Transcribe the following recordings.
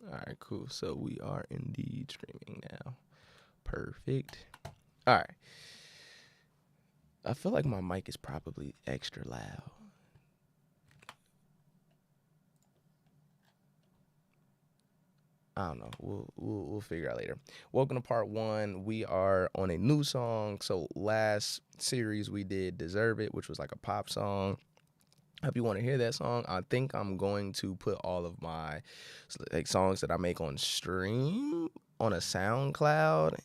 All right, cool. So we are indeed streaming now. Perfect. All right. I feel like my mic is probably extra loud. I don't know. We'll figure out later. Welcome to part one. We are on a new song. So last series we did "Deserve It," which was like a pop song. If you want to hear that song, I think I'm going to put all of my like songs that I make on stream on a SoundCloud,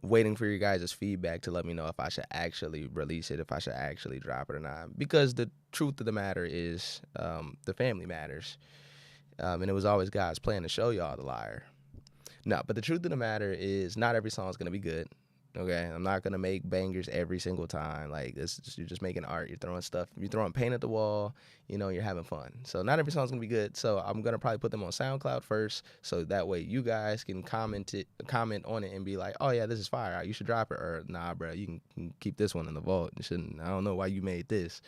waiting for you guys' feedback to let me know if I should actually release it, if I should actually drop it or not. Because the truth of the matter is, the family matters. And it was always God's plan to show y'all the liar. No, but the truth of the matter is not every song is going to be good. Okay, I'm not going to make bangers every single time. Like, you're just making art. You're throwing stuff. You're throwing paint at the wall. You're having fun. So not every song's going to be good. So I'm going to probably put them on SoundCloud first. So that way you guys can comment on it and be like, oh, yeah, this is fire. You should drop it. Or, nah, bro, you can keep this one in the vault. You shouldn't. I don't know why you made this.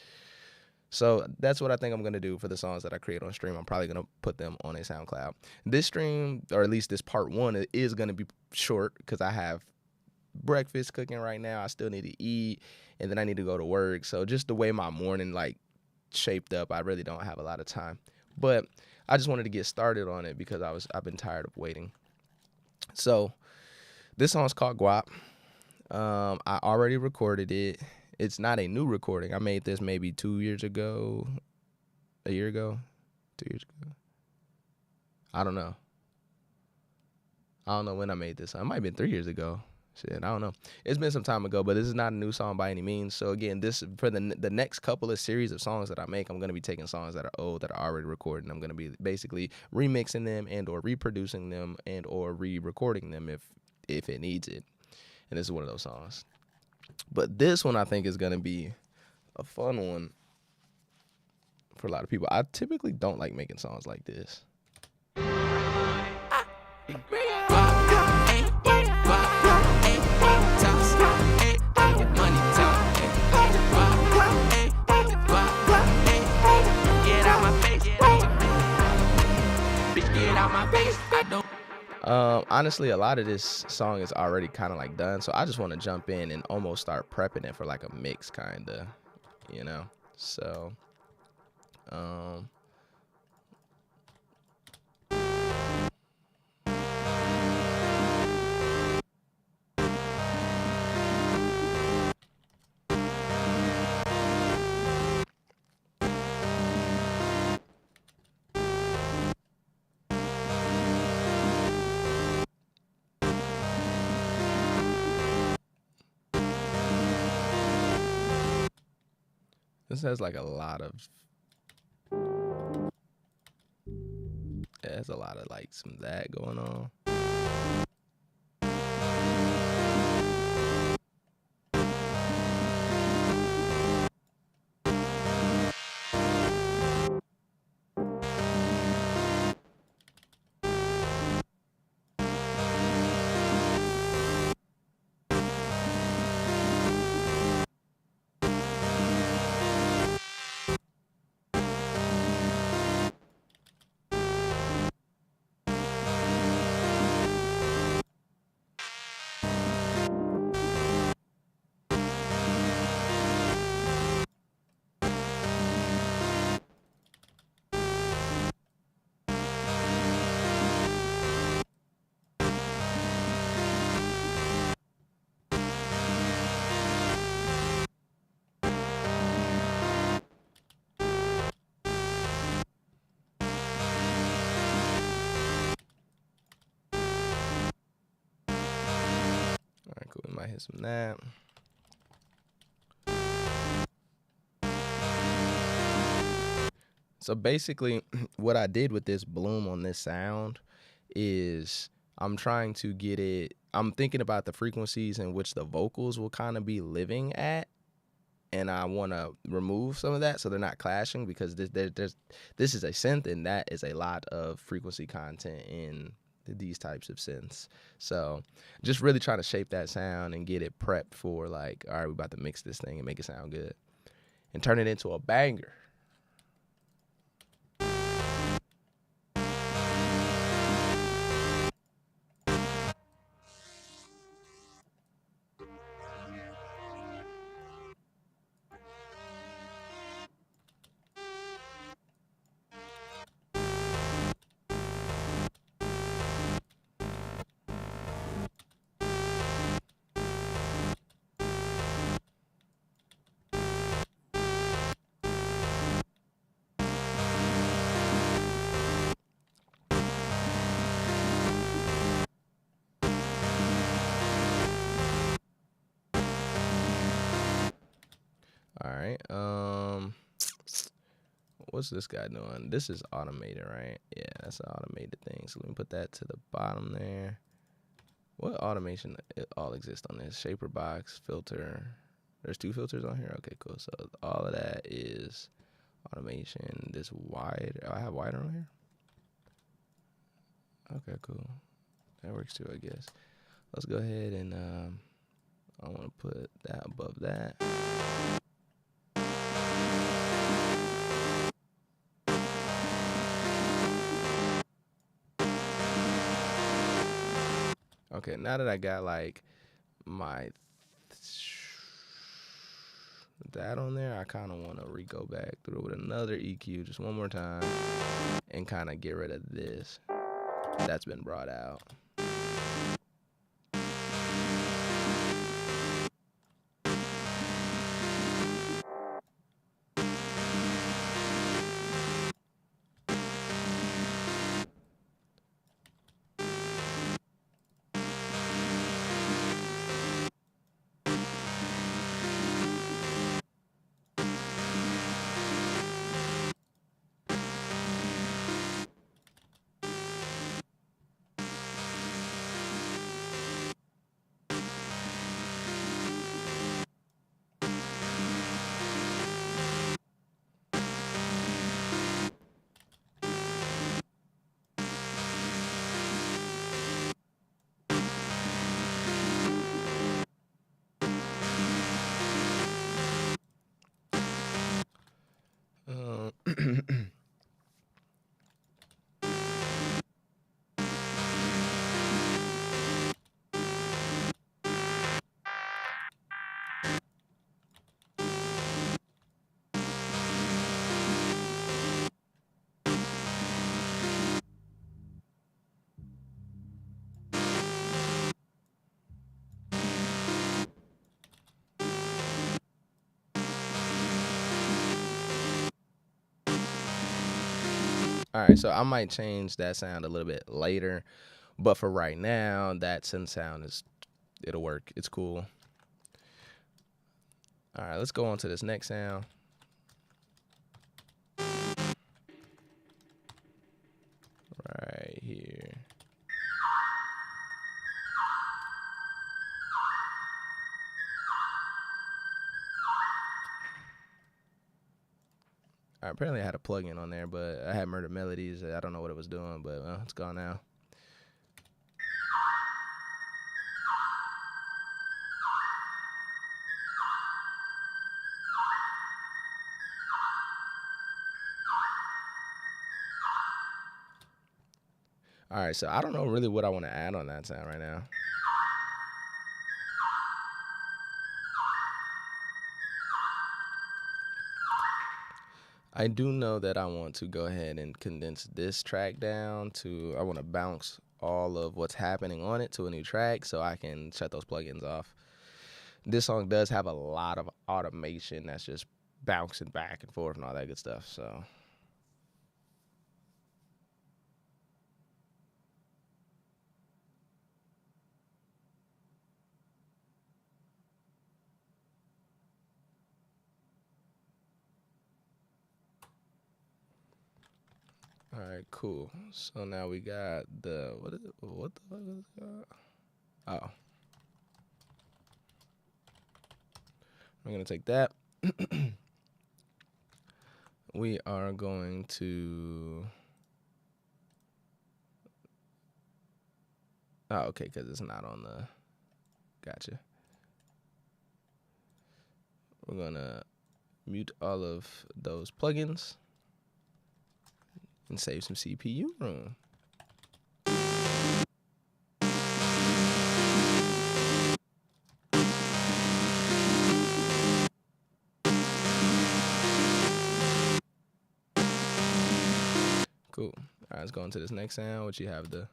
So that's what I think I'm going to do for the songs that I create on stream. I'm probably going to put them on a SoundCloud. This stream, or at least this part one, is going to be short because I have breakfast cooking right now. I still need to eat, and then I need to go to work. So just the way my morning shaped up, I really don't have a lot of time. But I just wanted to get started on it because I've been tired of waiting. So this song's called GUAP. I already recorded it. It's not a new recording. I made this maybe 2 years ago, a year ago, 2 years ago. I don't know. I don't know when I made this. It might have been 3 years ago. Shit, I don't know. It's been some time ago, but this is not a new song by any means. So again, this for the next couple of series of songs that I make, I'm going to be taking songs that are old, that are already recorded, and I'm going to be basically remixing them and or reproducing them and or re-recording them if it needs it. And this is one of those songs. But this one I think is going to be a fun one for a lot of people. I typically don't like making songs like this. Honestly, a lot of this song is already kind of like done, so I just want to jump in and almost start prepping it for like a mix, kind of, So, this has like a lot of, it has a lot of like some that going on. All right, cool. We might hit some that. So basically, what I did with this bloom on this sound is I'm trying to get it. I'm thinking about the frequencies in which the vocals will kind of be living at, and I want to remove some of that so they're not clashing, because this is a synth and that is a lot of frequency content in these types of synths. So just really trying to shape that sound and get it prepped for like, all right, we're about to mix this thing and make it sound good and turn it into a banger. All right. What's this guy doing? This is automated, right? Yeah, that's an automated thing. So let me put that to the bottom there. What automation all exists on this? Shaper box, filter. There's 2 filters on here? Okay, cool. So all of that is automation. This wide. Oh, I have wider on here? Okay, cool. That works too, I guess. Let's go ahead and I want to put that above that. Okay, now that I got like my that on there, I kind of want to go back through with another EQ just one more time and kind of get rid of this. That's been brought out. All right, so I might change that sound a little bit later, but for right now, that synth sound it'll work. It's cool. All right, let's go on to this next sound. Right here. All right, apparently I had a plugin on there, but I had Murder Melodies. I don't know what it was doing, but it's gone now. All right, so I don't know really what I want to add on that sound right now. I do know that I want to go ahead and condense this track down to, I want to bounce all of what's happening on it to a new track so I can shut those plugins off. This song does have a lot of automation that's just bouncing back and forth and all that good stuff, so. All right, cool. So now we got the, what the fuck is it called? Oh. I'm going to take that. We are going to, oh, okay, because it's not on the, gotcha. We're going to mute all of those plugins and save some CPU room. Cool. All right, let's go into this next sound, which you have the.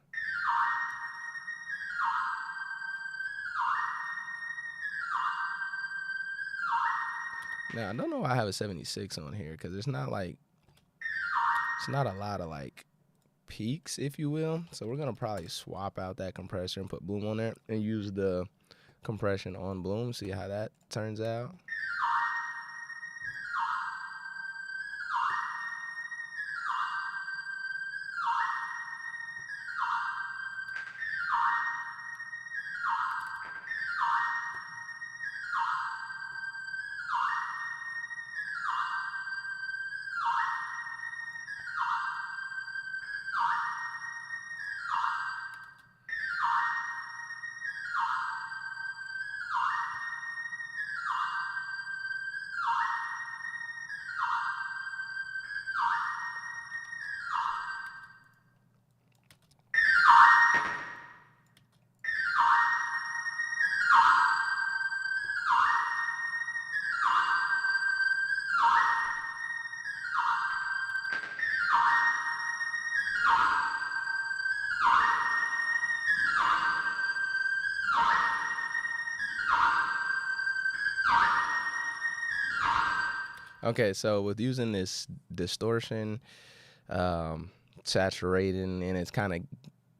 Now, I don't know why I have a 76 on here, because it's not like, it's not a lot of like peaks, if you will. So we're going to probably swap out that compressor and put Bloom on there and use the compression on Bloom, see how that turns out. Okay, so with using this distortion, um, saturating, and it's kind of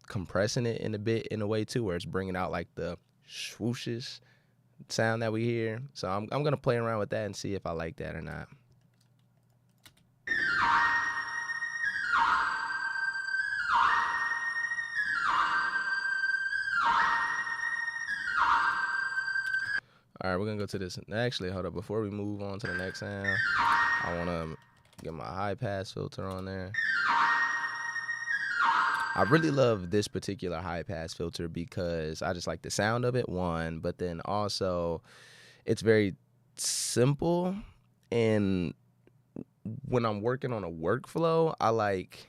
compressing it in a bit in a way too, where it's bringing out like the swooshes sound that we hear. So I'm gonna play around with that and see if I like that or not. All right, we're gonna go to this. Actually, hold up. Before we move on to the next sound, I wanna get my high pass filter on there. I really love this particular high pass filter because I just like the sound of it, one, but then also it's very simple. And when I'm working on a workflow, I like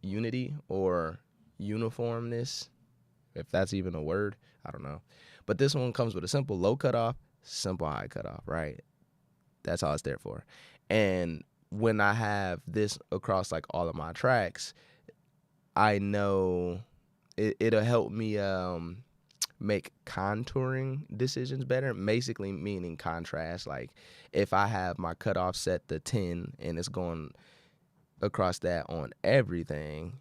unity or uniformness, if that's even a word. I don't know. But this one comes with a simple low cutoff, simple high cutoff, right? That's all it's there for. And when I have this across like all of my tracks, I know it'll help me make contouring decisions better. Basically meaning contrast. Like if I have my cutoff set to 10 and it's going across that on everything,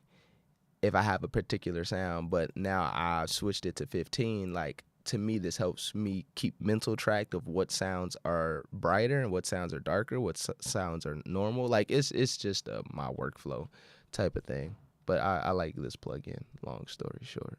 if I have a particular sound, but now I switched it to 15, like to me this helps me keep mental track of what sounds are brighter and what sounds are darker, what sounds are normal. Like it's just my workflow type of thing. But I like this plugin. Long story short.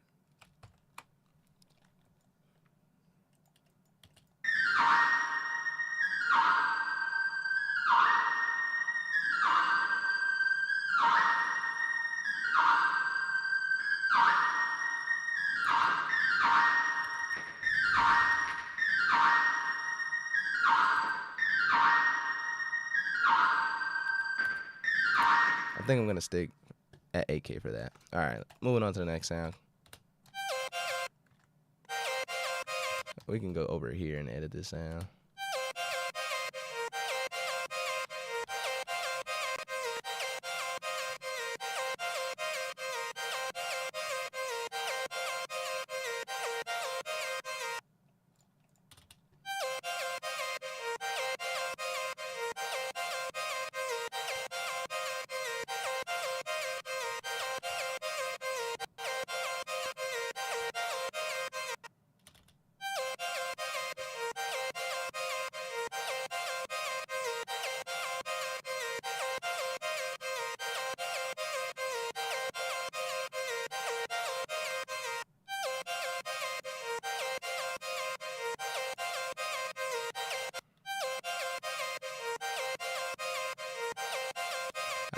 I think I'm gonna stick at 8K for that. All right, moving on to the next sound. We can go over here and edit this sound.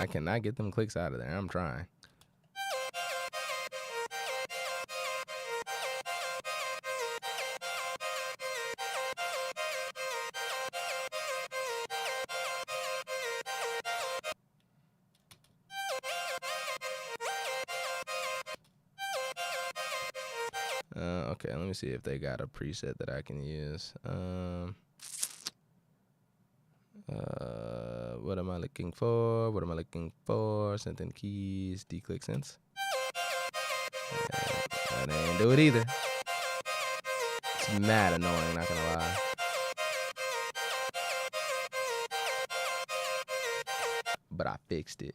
I cannot get them clicks out of there. I'm trying. Okay, let me see if they got a preset that I can use. What am I looking for? What am I looking for? Synth keys, declick synths. That ain't do it either. It's mad annoying, not gonna lie. But I fixed it.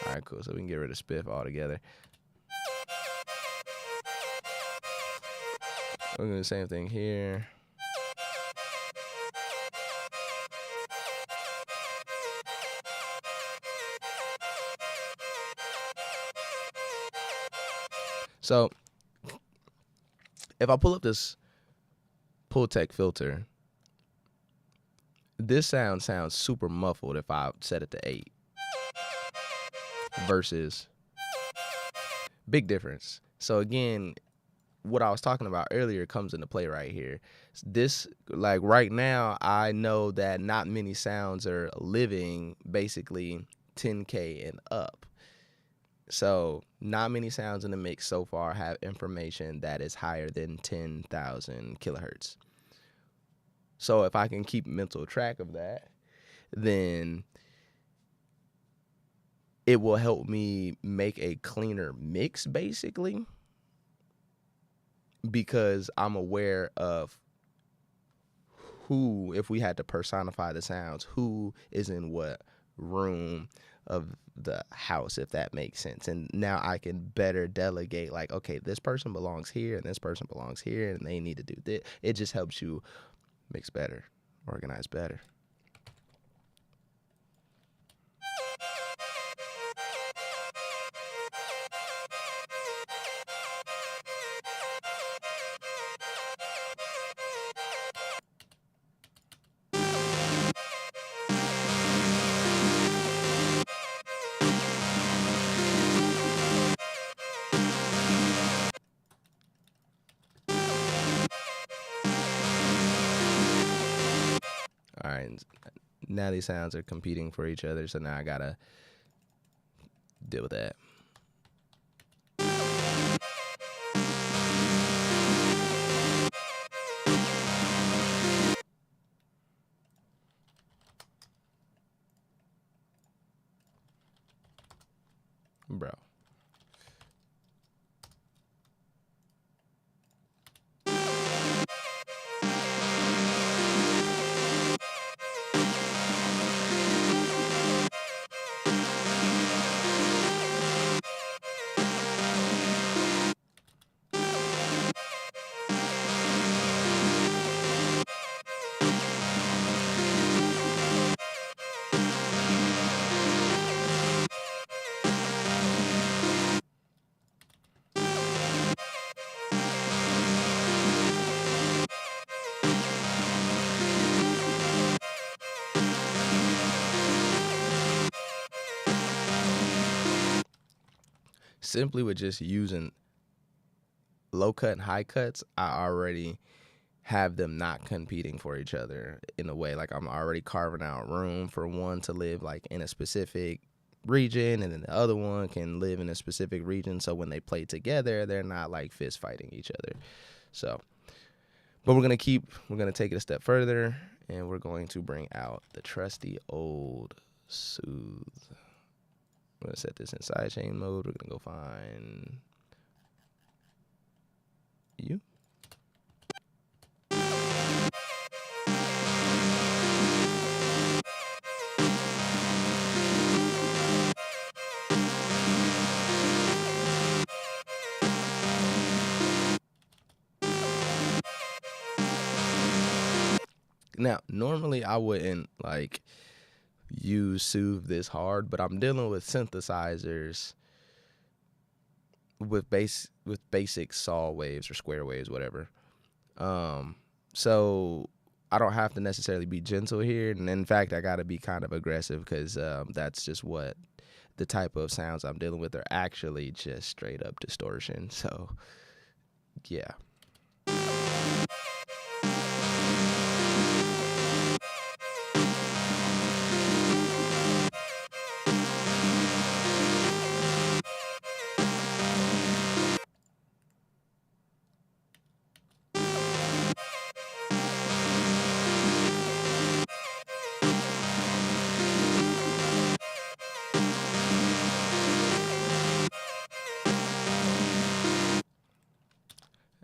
All right, cool. So we can get rid of spiff altogether. We're gonna do the same thing here. So if I pull up this Pultec filter, this sound sounds super muffled if I set it to 8 versus big difference. So again, what I was talking about earlier comes into play right here. This, like right now, I know that not many sounds are living basically 10K and up. So not many sounds in the mix so far have information that is higher than 10,000 kilohertz. So if I can keep mental track of that, then it will help me make a cleaner mix, basically. because I'm aware of who, if we had to personify the sounds, who is in what room of the house, if that makes sense. And now I can better delegate, like, okay, this person belongs here and this person belongs here and they need to do this. It just helps you mix better, organize better. All right, now these sounds are competing for each other, so now I gotta deal with that. Bro. Simply with just using low cut and high cuts, I already have them not competing for each other in a way. Like, I'm already carving out room for one to live like in a specific region, and then the other one can live in a specific region. So when they play together, they're not like fist fighting each other. So, but we're gonna take it a step further, and we're going to bring out the trusty old soothe. I'm gonna set this in sidechain mode. We're gonna go find you. Now, normally I wouldn't like use soothe this hard, but I'm dealing with synthesizers with basic saw waves or square waves, whatever. So I don't have to necessarily be gentle here, and in fact, I got to be kind of aggressive because that's just what the type of sounds I'm dealing with are actually just straight up distortion. So yeah.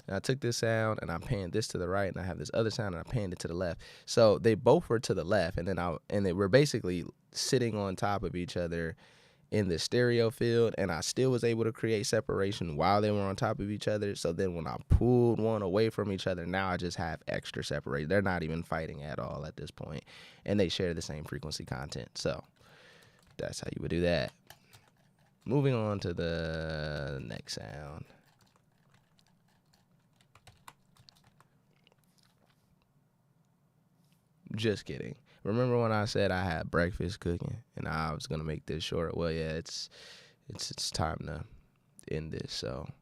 And I took this sound and I panned this to the right, and I have this other sound and I panned it to the left. So they both were to the left, and then they were basically sitting on top of each other in the stereo field, and I still was able to create separation while they were on top of each other. So then when I pulled one away from each other, now I just have extra separation. They're not even fighting at all at this point, and they share the same frequency content. So that's how you would do that. Moving on to the next sound. Just kidding. Remember when I said I had breakfast cooking and I was gonna make this short? Well, yeah, it's time to end this. So